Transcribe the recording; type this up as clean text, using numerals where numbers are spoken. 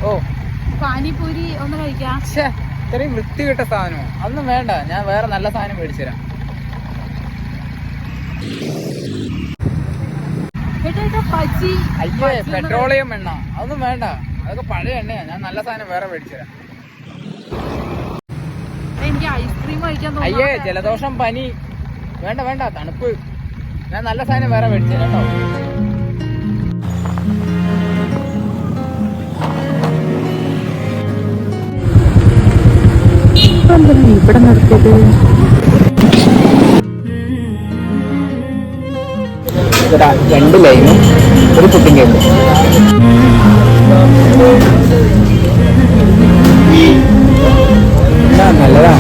ഓ പാനിപൂരി ഒന്ന് കഴിക്കാം. ഇത്രയും വൃത്തികെട്ട സാധനമോ? അതൊന്നും വേണ്ട, ഞാൻ വേറെ നല്ല സാധനം മേടിച്ചു തരാം. അയ്യേ, പെട്രോളിയം എണ്ണ അതൊന്നും വേണ്ട, അതൊക്കെ പഴയ എണ്ണയാ. ഞാൻ നല്ല സാധനം വേറെ മേടിച്ചു തരാം. എനിക്ക് ഐസ്ക്രീം കഴിക്കാൻ. അയ്യേ, ജലദോഷം, പനി വേണ്ട വേണ്ട, തണുപ്പ്. ഞാൻ നല്ല സാധനം വേറെ മേടിച്ചു തരാം കേട്ടോ. ഇവിടെ നിർത്തിയത് രണ്ട് ലൈനും ഒരു പുട്ടിങ് കേക്ക്. നല്ലതാ.